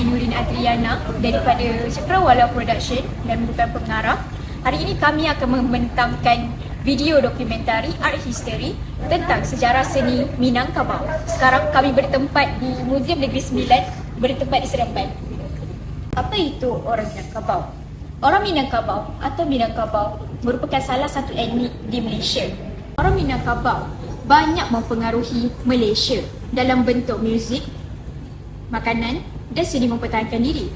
saya Nurin Adriana daripada Cakrawala Production dan bukan pengarah. Hari ini kami akan membentangkan video dokumentari art history tentang sejarah seni Minangkabau. Sekarang kami bertempat di Muzium Negeri Sembilan, bertempat di Seremban. Apa itu orang Minangkabau? Orang Minangkabau atau Minangkabau merupakan salah satu etnik di Malaysia. Orang Minangkabau banyak mempengaruhi Malaysia dalam bentuk muzik, makanan dan seni mempertahankan diri.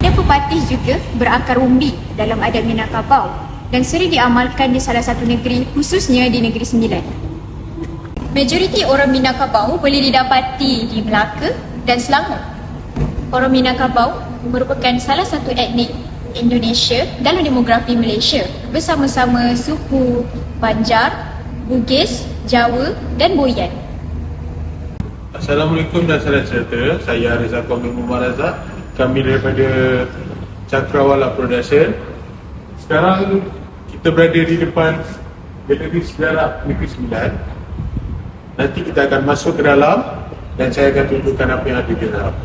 Dan pepatih juga berakar umbi dalam adat Minangkabau dan sering diamalkan di salah satu negeri, khususnya di Negeri Sembilan. Majoriti orang Minangkabau boleh didapati di Melaka dan Selangor. Orang Minangkabau merupakan salah satu etnik Indonesia dalam demografi Malaysia bersama-sama suku Banjar, Bugis, Jawa dan Boyan. Assalamualaikum dan salam sejahtera. Saya Rizal Komil Muhammad Razak. Kami daripada Cakrawala Production. Sekarang kita berada di depan Galeri Sejarah Negeri Sembilan. Nanti kita akan masuk ke dalam dan saya akan tunjukkan apa yang ada di dalam.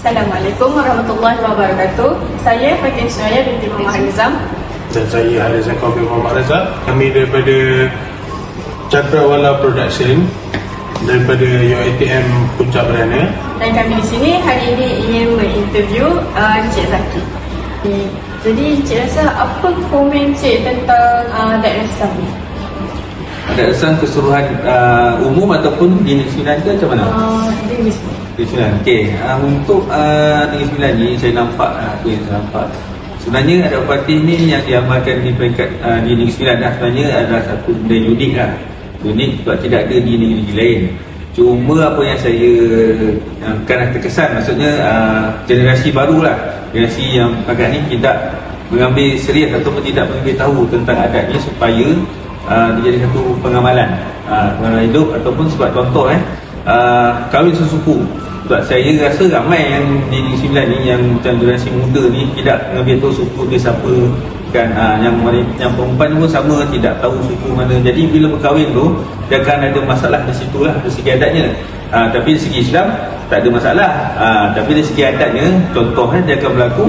Assalamualaikum warahmatullahi wabarakatuh. Saya Fatin Suraya binti Muhammad Nizam. Dan saya Rizal Komil Muhammad Razak. Kami daripada Cakrawala Production daripada UiTM Puncak Berana. Dan kami di sini hari ini ingin menginterview Encik Zaki. Jadi Encik rasa apa komen Encik tentang Daerah Sam ni? Daerah Sam keseluruhan umum ataupun di Negeri Sembilan ke macam mana? Di sini. Negeri Sembilan. Okey, untuk Negeri Sembilan ni saya nampak sebenarnya ada pepatih ni yang diamalkan di peringkat di Negeri Sembilan sebenarnya adalah satu benda unik lah. Unik sebab tidak ada di negeri lain. Cuma apa yang saya kan terkesan, maksudnya generasi barulah, generasi yang agak ni tidak mengambil serius ataupun tidak mengambil tahu tentang adatnya supaya dia jadi satu pengamalan hidup ataupun sebab contoh kahwin sesuku. Sebab saya rasa ramai yang di Negeri Sembilan ni yang macam generasi muda ni tidak mengambil tahu suku dia siapa kan, yang perempuan pun sama tidak tahu suku mana. Jadi bila berkahwin tu dia akan ada masalah di situ lah dari segi adatnya. Tapi dari segi Islam tak ada masalah. Tapi dari segi adatnya contoh dia akan berlaku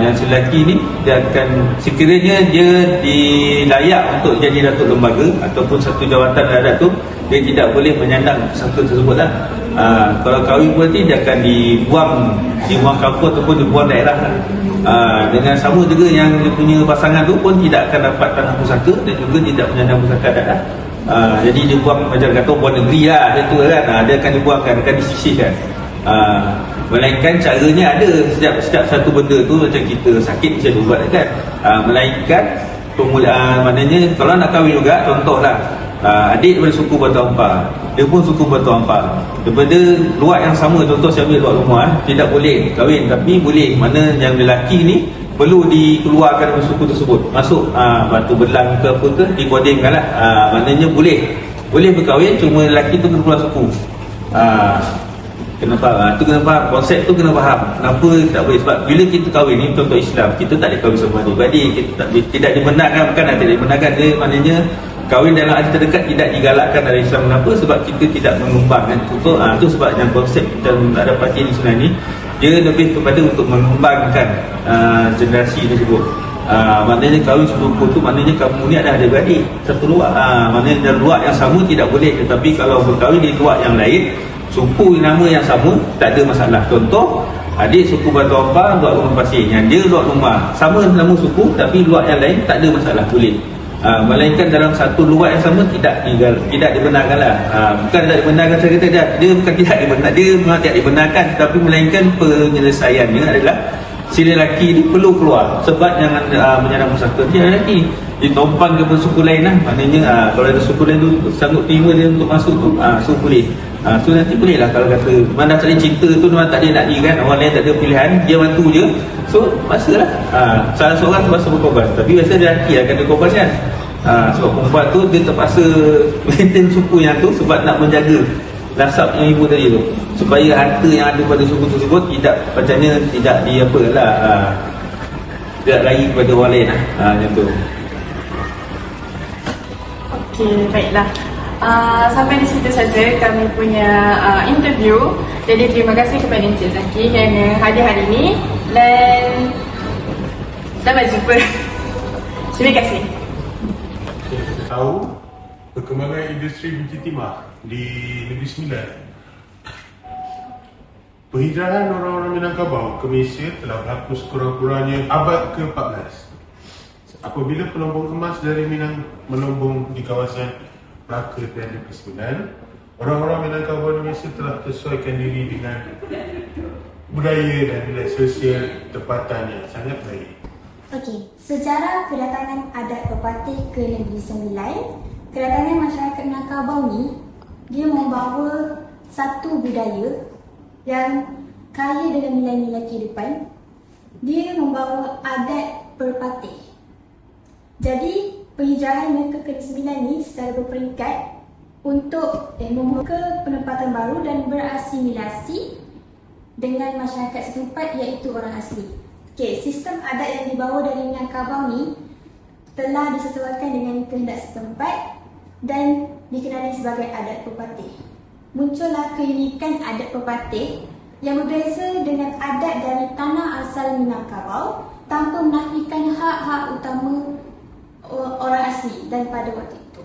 yang lelaki ni dia akan sekiranya dia dilayak untuk jadi datuk lembaga ataupun satu jawatan adat tu, dia tidak boleh menyandang satu tersebut lah. Kalau kahwin berarti dia akan dibuang kampung ataupun dibuang daerah lah. Dengan sama juga yang dia punya pasangan tu pun tidak akan dapat tanah pusaka dan juga tidak menyandang pusaka adat lah. Jadi dia buang macam kata buang negeri lah dia tu kan. Dia akan dibuangkan, akan disisihkan. Melainkan caranya ada setiap satu benda tu macam kita sakit bisa diubat kan. Melainkan maknanya kalau nak kahwin juga contohlah adik daripada suku Batu Ampar, dia pun suku Batu Ampar daripada luar yang sama, contoh saya ambil luar rumah tidak boleh kahwin, tapi boleh mana yang lelaki ni perlu dikeluarkan dari suku tersebut masuk Batu Belang ke apa ke dikodingkan lah. Maknanya boleh berkahwin, cuma lelaki tu kena keluar suku. Kena faham, tu kena faham, konsep tu kena faham. Kenapa tak boleh? Sebab bila kita kahwin ni, contoh Islam, kita tak boleh kahwin sama adik-beradik, kita tidak dibenarkan, bukan tidak dibenarkan, dia maknanya kahwin dalam ahli terdekat tidak digalakkan dalam Islam. Kenapa? Sebab kita tidak mengembangkan. Contoh, tu sebab yang konsep dan ada pasti di sana ni, dia lebih kepada untuk mengembangkan generasi tersebut. Maknanya kahwin serupa tu maknanya kamu ni ada adik-beradik satu luar. Maknanya dari luar yang sama tidak boleh, tetapi kalau berkahwin di luar yang lain, suku nama yang sama tak ada masalah. Contoh adik suku Batu Ampar luar rumah pasir, yang dia luar rumah sama nama suku tapi luar yang lain tak ada masalah, boleh. Melainkan dalam satu luar yang sama tidak dibenarkan lah. Bukan tak dibenarkan, saya kata dia bukan tidak dibenarkan, dia memang tidak dibenarkan, tapi melainkan penyelesaiannya adalah si lelaki ni perlu keluar sebab jangan menyandang pusaka dia lelaki. dia tompang ke suku lain lah. Maknanya kalau ada suku lain tu sanggup terima dia untuk masuk tu, so boleh. So nanti boleh lah kalau kata mana tak ada cinta tu memang tak ada nak ni kan, orang lain tak ada pilihan, dia bantu je. So masa lah salah seorang terpaksa berkorban. Tapi biasa dia lelaki lah kena korban kan. Sebab perempuan tu dia terpaksa maintain suku yang tu sebab nak menjaga nasab yang ibu tadi tu, supaya harta yang ada pada suku tersebut tidak macamnya tidak di apa lah, tidak lari kepada orang lain lah. Macam tu. Okey, baiklah. Sampai di situ saja kami punya interview. Jadi terima kasih kepada Encik Zaki kerana hadir hari ini dan selamat jumpa. Terima kasih. Kita tahu perkembangan industri biji timah di Negeri Sembilan. Penghijrahan orang-orang Minangkabau ke Malaysia telah berlaku sekurang-kurangnya abad ke-14. Apabila pelombong emas dari Minang melombong di kawasan Melaka dan Negeri Sembilan, orang-orang Minangkabau di Malaysia telah tersesuaikan diri dengan budaya dan nilai sosial tempatan yang sangat baik. Okey, sejarah kedatangan adat pepatih ke Negeri Sembilan. Kedatangan masyarakat Minangkabau ni, dia membawa satu budaya yang kaya dengan nilai-nilai kehidupan. Dia membawa adat berpatih. Jadi, penghijrahan mereka ke Negeri Sembilan ni secara berperingkat untuk membuka penempatan baru dan berasimilasi dengan masyarakat setempat iaitu orang asli. Okey, sistem adat yang dibawa dari Minangkabau ni telah disesuaikan dengan kehendak setempat dan dikenali sebagai adat pepatih. Muncullah keunikan adat pepatih yang berbeza dengan adat dari tanah asal Minangkabau tanpa menafikan hak-hak utama orang asli dan pada waktu itu.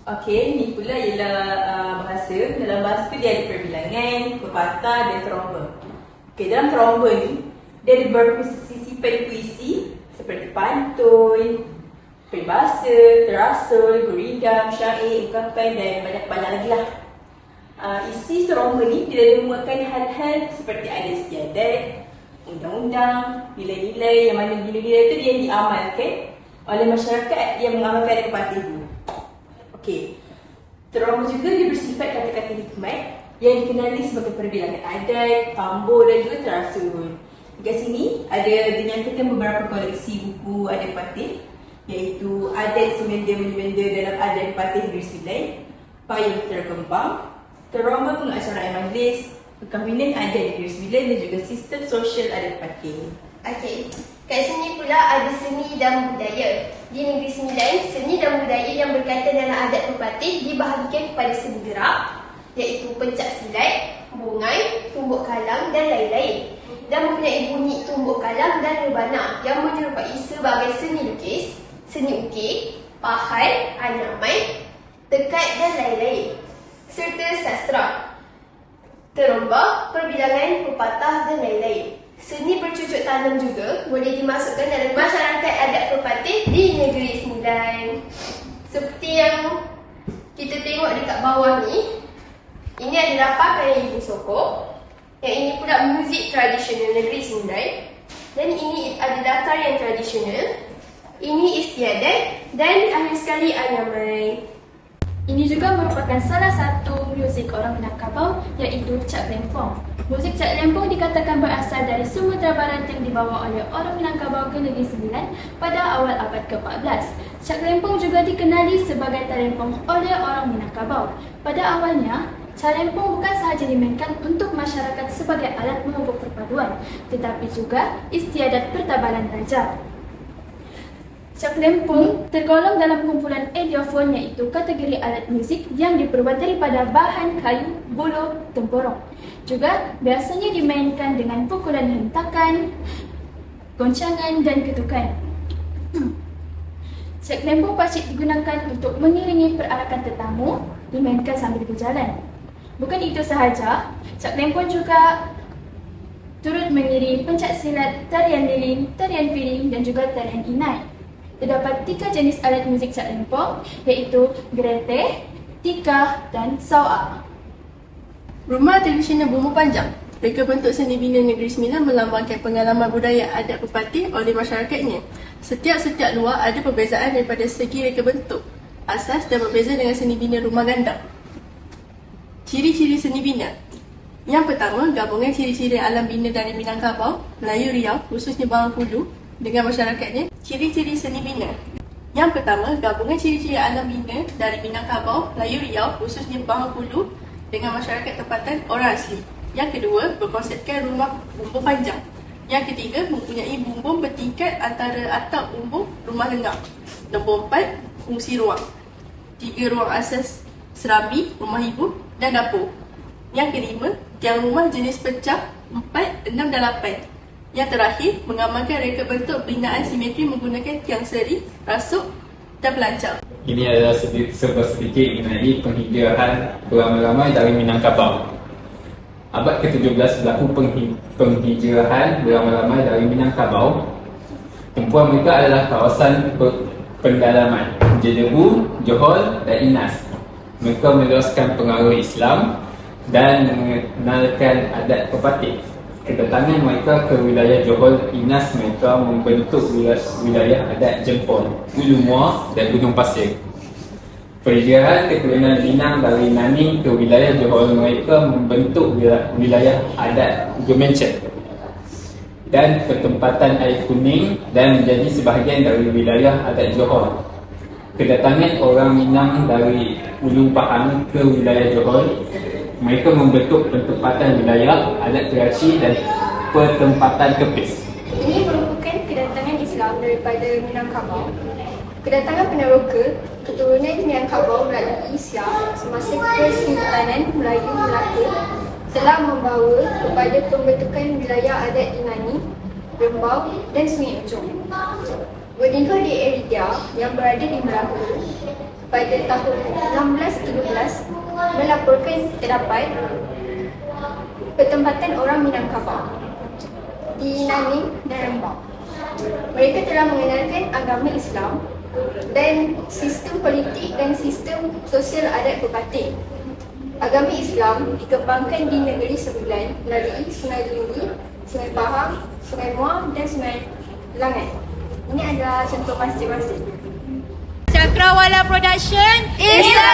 Okey, ni pula ialah bahasa. Dalam bahasa tu dia ada perbilangan, pepatah dan teromba. Okey, dalam teromba ni dia ada berposisi pada puisi seperti pantun, peribahasa, terasul, gurindam, syair, ungkapan dan banyak-banyak lagi lah. Isi teromba ni dia memuatkan hal-hal seperti ada istiadat, undang-undang, nilai-nilai yang mana nilai-nilai itu dia diamalkan oleh masyarakat yang mengamalkan adat pepatih tu. Okey, teromba juga dia bersifat kata-kata hikmat yang dikenali sebagai perbilangan adat, tambur dan juga terasul. Dekat sini ada dinyatakan beberapa koleksi buku adat pepatih, iaitu Adat Semenda-Menda dalam Adat Pepatih Negeri Sembilan, Payung Terkembang, Teromba Pengacaraan Majlis, Perkahwinan Adat Negeri Sembilan dan juga Sistem Sosial Adat Pepatih. Okey, kat sini pula ada seni dan budaya. Di Negeri Sembilan, seni dan budaya yang berkaitan dengan adat pepatih dibahagikan kepada seni gerak, iaitu pencak silat, bungai, tumbuk kalang dan lain-lain. Dan mempunyai bunyi tumbuk kalang dan rebana yang menyerupai sebagai seni lukis, seni ukir, pahal, anyaman, tekat dan lain-lain. Serta sastra, teromba, perbilangan, pepatah dan lain-lain. Seni bercucuk tanam juga boleh dimasukkan dalam masyarakat adat pepatih di Negeri Sembilan. Seperti yang kita tengok dekat bawah ni, ini adalah pakaian ibu sokok. Yang ini pula muzik tradisional Negeri Sembilan. Dan ini adalah tarian tradisional. Ini istiadat dan akhir sekali anyaman. Ini juga merupakan salah satu muzik orang Minangkabau iaitu Cak Lempong. Muzik Cak Lempong dikatakan berasal dari Sumatera Barat yang dibawa oleh orang Minangkabau ke Negeri Sembilan pada awal abad ke-14. Cak Lempong juga dikenali sebagai Talempong oleh orang Minangkabau. Pada awalnya, Cak Lempong bukan sahaja dimainkan untuk masyarakat sebagai alat memupuk perpaduan, tetapi juga istiadat pertabalan raja. Cak Lempong tergolong dalam kumpulan idiofon iaitu kategori alat muzik yang diperbuat daripada bahan kayu, buluh, tempurung. Juga biasanya dimainkan dengan pukulan hentakan, goncangan dan ketukan. Cak Lempong pacik digunakan untuk mengiringi perarakan tetamu, dimainkan sambil berjalan. Bukan itu sahaja, Cak Lempong juga turut mengiringi pencak silat, tarian lilin, tarian piring dan juga tarian inai. Terdapat 3 jenis alat muzik Cak Lempong iaitu gereteh, tikar dan sawa. Rumah tradisional Bumbu Panjang. Reka bentuk seni bina Negeri Sembilan melambangkan pengalaman budaya adat pepatih oleh masyarakatnya. Setiap luar ada perbezaan daripada segi reka bentuk asas dan berbeza dengan seni bina rumah gandang. Ciri-ciri seni bina. Yang pertama, gabungan ciri-ciri alam bina dari Minangkabau, Melayu Riau, khususnya Bangkulu dengan masyarakatnya. Ciri-ciri seni bina. Yang pertama, gabungan ciri-ciri alam bina dari Minangkabau, Melayu Riau, khususnya Bangkulu dengan masyarakat tempatan orang asli. Yang kedua, berkonsepkan rumah bumbung panjang. Yang ketiga, mempunyai bumbung bertingkat antara atap bumbung rumah lengang. Nombor 4, fungsi ruang. 3 ruang asas serabi, rumah ibu dan dapur. Yang kelima, tiang rumah jenis pecah 4, 6 dan 8. Yang terakhir, mengamalkan reka bentuk binaan simetri menggunakan tiang seri, rasuk dan pelancong. Ini adalah sebuah sedikit mengenai penghijrahan beramai-ramai dari Minangkabau. Abad ke-17 berlaku penghijrahan beramai-ramai dari Minangkabau. Tempuan mereka adalah kawasan pendalaman Jelebu, Johor dan Inas. Mereka meneruskan pengaruh Islam dan mengenalkan adat pepatih. Kedatangan mereka ke wilayah Johor Inas, mereka membentuk wilayah adat Jempol, Ulu Muar dan Gunung Pasir. Perjalanan keturunan Minang dari Naning ke wilayah Johor, mereka membentuk wilayah adat Gemencet dan pertempatan air kuning dan menjadi sebahagian dari wilayah adat Johor. Kedatangan orang Minang dari Ulu Pahang ke wilayah Johor, mereka membentuk pertempatan wilayah adat Keraci dan pertempatan Kepis. Ini merupakan kedatangan Islam daripada Minangkabau. Kedatangan peneroka keturunan Minangkabau melalui Islam semasa Kesultanan Melayu Melaka telah membawa kepada pembentukan wilayah adat Inani, Rembau dan Sungai Ujong. Berdikah di Eridia yang berada di Melaka pada tahun 1613 melaporkan terdapat pertempatan orang Minangkabau di Naning dan Rembau. Mereka telah mengenalkan agama Islam dan sistem politik dan sistem sosial adat pepatih. Agama Islam dikembangkan di Negeri Sembilan melalui Sungai Lindi, Sungai Pahang, Sungai Muar dan Sungai Langat. Ini adalah contoh masjid-masjid. Cakrawala Production is the